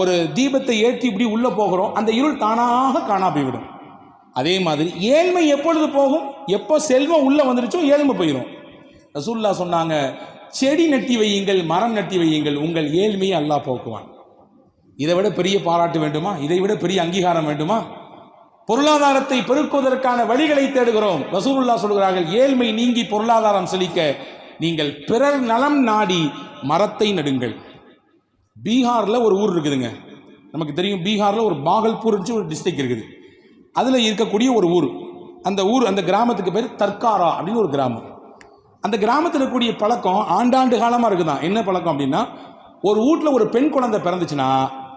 A: ஒரு தீபத்தை ஏற்றி இப்படி உள்ளே போகிறோம், அந்த இருள் தானாக காணா போய்விடும். அதே மாதிரி ஏழ்மை எப்பொழுது போகும்? எப்போ செல்வம் உள்ள வந்துருச்சோ ஏழ்மை போயிடும். ரசூலுல்லாஹ் சொன்னாங்க, செடி நட்டி வையுங்கள், மரம் நட்டி வையுங்கள், உங்கள் ஏழ்மையை அல்லாஹ் போக்குவான். இதை விட பெரிய பாராட்டு வேண்டுமா? இதை விட பெரிய அங்கீகாரம் வேண்டுமா? பொருளாதாரத்தை பெருக்குவதற்கான வழிகளை தேடுகிறோம். ரசூலுல்லாஹ் சொல்கிறார்கள், ஏழ்மை நீங்கி பொருளாதாரம் செழிக்க நீங்கள் பிறர் நலம் நாடி மரத்தை நடுங்கள். பீகார்ல ஒரு ஊர் இருக்குதுங்க, நமக்கு தெரியும். பீகார்ல ஒரு பாகல்பூர் ஒரு டிஸ்ட்ரிக்ட் இருக்குது. அதுல இருக்கக்கூடிய ஒரு ஊர், அந்த கிராமத்துக்கு பேர் தர்காரா அப்படின்னு ஒரு கிராமம். அந்த கிராமத்தில் இருக்கக்கூடிய பழக்கம் ஆண்டாண்டு காலமா இருக்குதான். என்ன பழக்கம் அப்படின்னா, ஒரு வீட்டில் ஒரு பெண் குழந்தை பிறந்துச்சுன்னா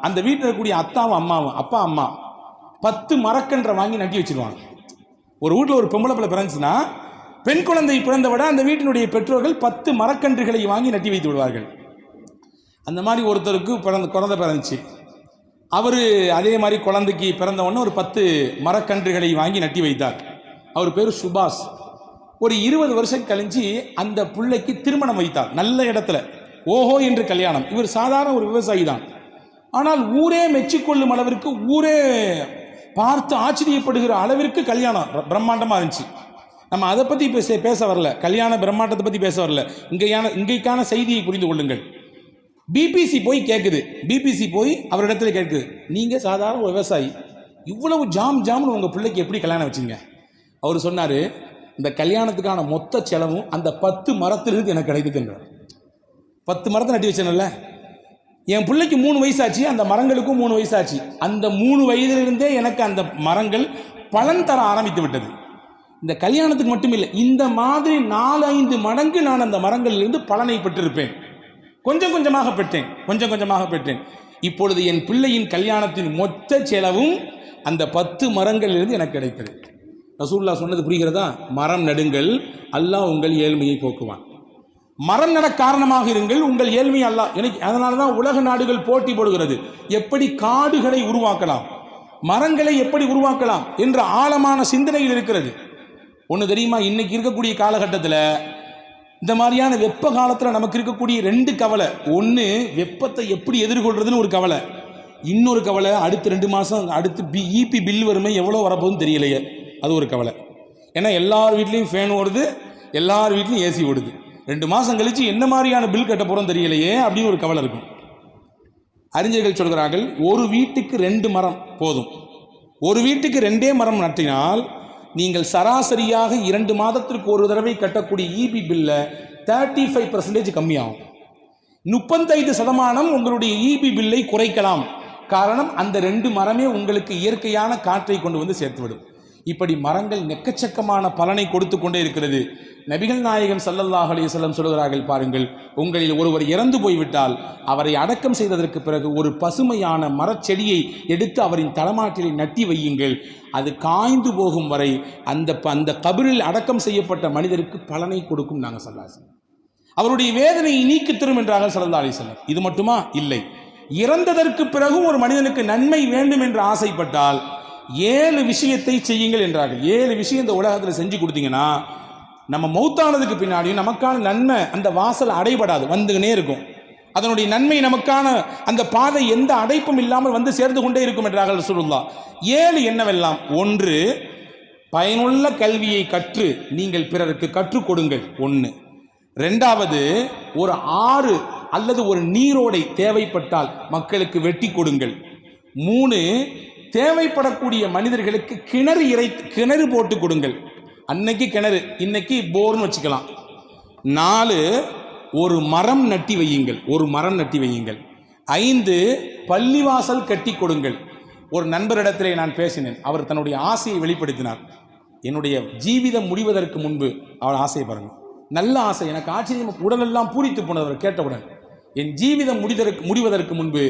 A: அந்த வீட்டில் இருக்கக்கூடிய அத்தாவும் அம்மாவும், அப்பா அம்மா 10 மரக்கன்றை வாங்கி நட்டி வச்சிருவாங்க. ஒரு வீட்டில் ஒரு பொம்பளை பிள்ளை பிறந்துச்சுன்னா பெண் குழந்தை பிறந்த விட அந்த வீட்டினுடைய பெற்றோர்கள் 10 மரக்கன்றுகளை வாங்கி நட்டி வைத்து விடுவார்கள். அந்த மாதிரி ஒருத்தருக்கு குழந்தை பிறந்துச்சு. அவர் அதே மாதிரி குழந்தைக்கு பிறந்த உடனே ஒரு 10 மரக்கன்றுகளை வாங்கி நட்டி வைத்தார். அவர் பேர் சுபாஷ். ஒரு 20 வருஷம் கழிஞ்சு அந்த பிள்ளைக்கு திருமணம் வைத்தார். நல்ல இடத்துல ஓஹோ என்று கல்யாணம். இவர் சாதாரண ஒரு விவசாயி தான். ஆனால் ஊரே மெச்சிக்கொள்ளும் அளவிற்கு, ஊரே பார்த்து ஆச்சரியப்படுகிற அளவிற்கு கல்யாணம் பிரம்மாண்டமாக இருந்துச்சு. நம்ம அதை பற்றி பேச வரல, கல்யாண பிரம்மாண்டத்தை பற்றி பேச வரல. இங்கேக்கான செய்தியை புரிந்து கொள்ளுங்கள். பிபிசி போய் கேட்குது, பிபிசி போய் அவரிடத்துல கேட்குது, நீங்கள் சாதாரண ஒரு விவசாயி, இவ்வளவு ஜாம்னு உங்கள் பிள்ளைக்கு எப்படி கல்யாணம் வச்சிங்க? அவர் சொன்னார், இந்த கல்யாணத்துக்கான மொத்த செலவும் அந்த 10 மரத்திலிருந்து எனக்கு கிடைக்குதுன்றார். 10 மரத்தை நட்டி வச்சேன்ல, என் பிள்ளைக்கு 3 வயசாச்சு, அந்த மரங்களுக்கும் 3 வயசாச்சு. அந்த 3 வயதிலிருந்தே எனக்கு அந்த மரங்கள் பலன் தர ஆரம்பித்து விட்டது. இந்த கல்யாணத்துக்கு மட்டும் இல்லை, இந்த மாதிரி 4-5 மடங்கு நான் அந்த மரங்களிலிருந்து பலனை பெற்றிருப்பேன். கொஞ்சம் கொஞ்சமாக பெற்றேன். இப்பொழுது என் பிள்ளையின் கல்யாணத்தின் மொத்த செலவும் அந்த 10 மரங்களிலிருந்து எனக்கு கிடைத்தது. ரசூலுல்லாஹ் சொன்னது புரிகிறதா? மரம் நடுங்கள், அல்லாஹ் உங்கள் ஏழ்மையை போக்குவான். மரம் நட காரணமாக இருங்கள், உங்கள் ஏழ்மையை அல்லாஹ். அதனால தான் உலக நாடுகள் போட்டி போடுகிறது, எப்படி காடுகளை உருவாக்கலாம், மரங்களை எப்படி உருவாக்கலாம் என்ற ஆழமான சிந்தனையில் இருக்கிறது. ஒன்று தெரியுமா, இன்னைக்கு இருக்கக்கூடிய காலகட்டத்தில் இந்த மாதிரியான வெப்ப காலத்தில் நமக்கு இருக்கக்கூடிய 2 கவலை. ஒன்று, வெப்பத்தை எப்படி எதிர்கொள்றதுன்னு ஒரு கவலை. இன்னொரு கவலை, அடுத்து 2 மாதம் அடுத்து இபி பில் வருமே, எவ்வளோ வரப்போகுதுன்னு தெரியலையே, அது ஒரு கவலை. ஏன்னா எல்லார் வீட்லேயும் ஃபேன் ஓடுது, எல்லார் வீட்லையும் ஏசி ஓடுது. 2 மாதம் கழிச்சு என்ன மாதிரியான பில் கட்ட போகிறோம் தெரியலையே அப்படின்னு ஒரு கவலை இருக்கும். அறிஞர்கள் சொல்கிறார்கள், ஒரு வீட்டுக்கு 2 மரம் போதும். ஒரு வீட்டுக்கு 2 மரம் நட்டினால் நீங்கள் சராசரியாக 2 மாதத்திற்கு ஒரு தடவை கட்டக்கூடிய இபி பில்ல 35% கம்மியாகும். 35% உங்களுடைய இபி பில்லை குறைக்கலாம். காரணம், அந்த 2 மரமே உங்களுக்கு இயற்கையான காற்றை கொண்டு வந்து சேர்த்துவிடும். இப்படி மரங்கள் எக்கச்சக்கமான பலனை கொடுத்து கொண்டே இருக்கிறது. நபிகள் நாயகம் ஸல்லல்லாஹு அலைஹி வஸல்லம் சொல்கிறார்கள், பாருங்கள், உங்களில் ஒருவர் இறந்து போய்விட்டால் அவரை அடக்கம் செய்ததற்கு பிறகு ஒரு பசுமையான மரச்செடியை எடுத்து அவரின் தலைமாட்டிலே நட்டி வையுங்கள். அது காய்ந்து போகும் வரை அந்த கபரில் அடக்கம் செய்யப்பட்ட மனிதருக்கு பலனை கொடுக்கும். நாங்கள் ஸல்லல்லாஹு, அவருடைய வேதனையை நீக்கி தரும் என்றார்கள் ஸல்லல்லாஹு அலைஹி வஸல்லம். இது மட்டுமா? இல்லை, இறந்ததற்கு பிறகும் ஒரு மனிதனுக்கு நன்மை வேண்டும் என்று ஆசைப்பட்டால் 7 விஷயத்தை செய்யுங்கள் என்றார்கள். 7 விஷயம் இந்த உலகத்தில் செஞ்சு கொடுத்தீங்கன்னா நம்ம மௌத்தானதுக்கு பின்னாடியும் நமக்கான நன்மை அந்த வாசல் அடைபடாது, வந்துகினே இருக்கும். அதனுடைய நன்மை நமக்கான அந்த பாதை எந்த அடைப்பும் இல்லாமல் வந்து சேர்ந்து கொண்டே இருக்கும் என்றார்கள் ரசூலுல்லாஹ். 7 என்னவெல்லாம்? 1, பயனுள்ள கல்வியை கற்று நீங்கள் பிறருக்கு கற்றுக் கொடுங்கள். 1. 2வது, ஒரு ஆறு அல்லது ஒரு நீரோடை தேவைப்பட்டால் மக்களுக்கு வெட்டி கொடுங்கள். 3, தேவைப்படக்கூடிய மனிதர்களுக்கு கிணறு போட்டு கொடுங்கள். அன்னைக்கு கிணறு, இன்னைக்கு போர்னு வச்சுக்கலாம். 4, ஒரு மரம் நட்டி வையுங்கள். 5, பள்ளிவாசல் கட்டி கொடுங்கள். ஒரு நண்பரிடத்திலே நான் பேசினேன். அவர் தன்னுடைய ஆசையை வெளிப்படுத்தினார். என்னுடைய ஜீவிதம் முடிவதற்கு முன்பு, அவர் ஆசையை பாருங்க, நல்ல ஆசை, எனக்கு ஆச்சரியம், உடலெல்லாம் பூரித்து போனவர் கேட்டவுடன், என் ஜீவிதம் முடிவதற்கு முன்பு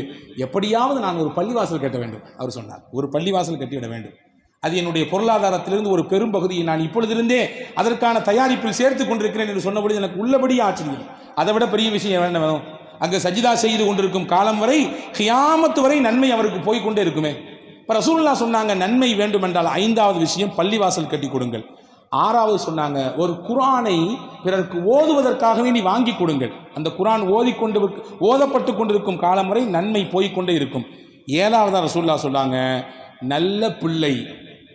A: எப்படியாவது நான் ஒரு பள்ளிவாசல் கட்ட வேண்டும். அவர் சொன்னார், ஒரு பள்ளிவாசல் கட்டிவிட வேண்டும். அது என்னுடைய பொருளாதாரத்திலிருந்து ஒரு பெரும் பகுதியை நான் இப்பொழுதிருந்தே அதற்கான தயாரிப்பில் சேர்த்து கொண்டிருக்கிறேன் என்று சொன்னபடி எனக்கு உள்ளபடியே ஆச்சரியம். அதை விட பெரிய விஷயம் என்ன வேணும்? அங்கே சஜிதா செய்து கொண்டிருக்கும் காலம் வரை, கியாமத்து வரை நன்மை அவருக்கு போய்கொண்டே இருக்குமே. இப்போ ரசூலுல்லாஹ் சொன்னாங்க, நன்மை வேண்டும் என்றால் 5வது விஷயம் பள்ளிவாசல் கட்டி கொடுங்கள். 6வது சொன்னாங்க, ஒரு குர்ஆனை பிறருக்கு ஓதுவதற்காகவே நீ வாங்கி கொடுங்கள். அந்த குர்ஆன் ஓதப்பட்டு கொண்டிருக்கும் காலம் வரை நன்மை போய்கொண்டே இருக்கும். 7வது ரசூலுல்லாஹ் சொன்னாங்க, நல்ல பிள்ளை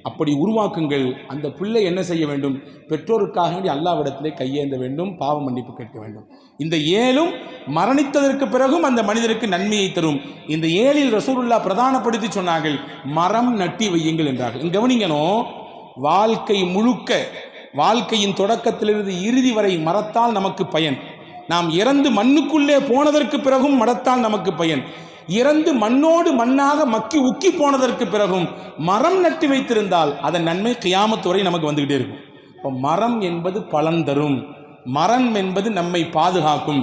A: அப்படி உருவாக்குங்கள். அந்த பிள்ளை என்ன செய்ய வேண்டும்? பெற்றோருக்காக வேண்டி அல்லாஹ்விடத்திலே கையேந்த வேண்டும், பாவ மன்னிப்பு கேட்க வேண்டும். இந்த 7ம் மரணித்ததற்கு பிறகும் அந்த மனிதருக்கு நன்மையை தரும். இந்த 7இல் ரசூலுல்லாஹ் பிரதானப்படுத்தி சொன்னார்கள், மரம் நட்டி வையுங்கள் என்றார்கள். கவனிக்கணும், வாழ்க்கை முழுக்க, வாழ்க்கையின் தொடக்கத்திலிருந்து இறுதி வரை மரத்தால் நமக்கு பயன். நாம் இறந்து மண்ணுக்குள்ளே போனதற்கு பிறகும் மரத்தால் நமக்கு பயன். இறந்து மண்ணோடு மண்ணாக மக்கி உக்கி போனதற்கு பிறகும் மரம் நட்டு வைத்திருந்தால் அதன் நன்மை கியாமத் வரை நமக்கு வந்துகிட்டே இருக்கும். இப்போ மரம் என்பது பலன் தரும், மரம் என்பது நம்மை பாதுகாக்கும்,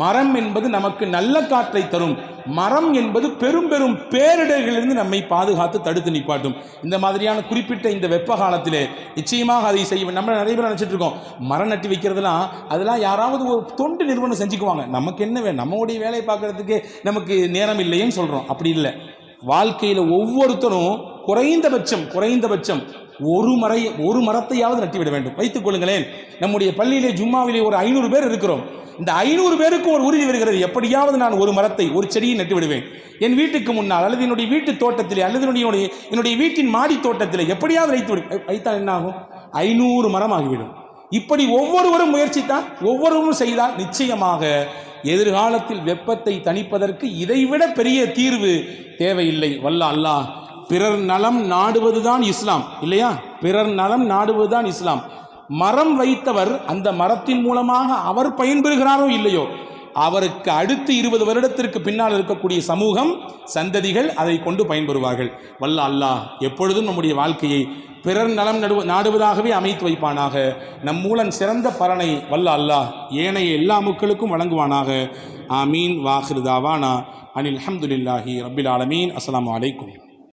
A: மரம் என்பது நமக்கு நல்ல காற்றை தரும், மரம் என்பது பெரும் பெரும் பேரிடர்களிலிருந்து நம்மை பாதுகாத்து தடுத்து நிப்பாட்டும். இந்த மாதிரியான குறிப்பிட்ட இந்த வெப்ப காலத்திலே நிச்சயமாக அதை செய்ய நம்ம நிறைய பேர் நினச்சிட்டு இருக்கோம், மரம் நட்டி வைக்கிறதுலாம் அதெல்லாம் யாராவது ஒரு தொண்டு நிறுவனம் செஞ்சுக்குவாங்க, நமக்கு என்ன வேணும், நம்மளுடைய வேலையை பார்க்கறதுக்கு நமக்கு நேரம் இல்லையேன்னு சொல்கிறோம். அப்படி இல்லை. வாழ்க்கையில் ஒவ்வொருத்தரும் குறைந்தபட்சம் ஒரு மரத்தையாவது நட்டி விட வேண்டும். வைத்துக் கொள்ளுங்களேன், நம்முடைய பள்ளியிலே ஜும்மாவிலே ஒரு 500 பேர் இருக்கிறோம். இந்த 500 பேருக்கும் ஒரு உறுதி வருகிறது, எப்படியாவது நான் ஒரு மரத்தை, ஒரு செடியை நட்டு விடுவேன். என் வீட்டுக்கு முன்னால் அல்லது என்னுடைய வீட்டு தோட்டத்திலே அல்லது என்னுடைய வீட்டின் மாடி தோட்டத்திலே எப்படியாவது வைத்தால் என்ன ஆகும்? 500 மரம் ஆகிவிடும். இப்படி ஒவ்வொருவரும் முயற்சித்தான், ஒவ்வொருவரும் செய்தால் நிச்சயமாக எதிர்காலத்தில் வெப்பத்தை தணிப்பதற்கு இதைவிட பெரிய தீர்வு தேவையில்லை. வல்ல அல்லாஹ் பிறர் நலம் நாடுவதுதான் இஸ்லாம், இல்லையா? பிறர் நலம் நாடுவதுதான் இஸ்லாம். மரம் வைத்தவர் அந்த மரத்தின் மூலமாக அவர் பயன்பெறுகிறாரோ இல்லையோ, அவருக்கு அடுத்து 20 வருடத்திற்கு பின்னால் இருக்கக்கூடிய சமூகம், சந்ததிகள் அதை கொண்டு பயன்பெறுவார்கள். வல்ல அல்லாஹ் எப்பொழுதும் நம்முடைய வாழ்க்கையை பிறர் நலம் நாடுவதாகவே அமைத்து வைப்பானாக. நம் மூலம் சிறந்த பலனை வல்ல அல்லாஹ் ஏனைய எல்லா மக்களுக்கும் வழங்குவானாக. ஆமீன். வாஹிர் தாவானா அனில் அல்ஹம்துலில்லாஹி ரப்பில் ஆலமீன். அஸ்ஸலாமு அலைக்கும்.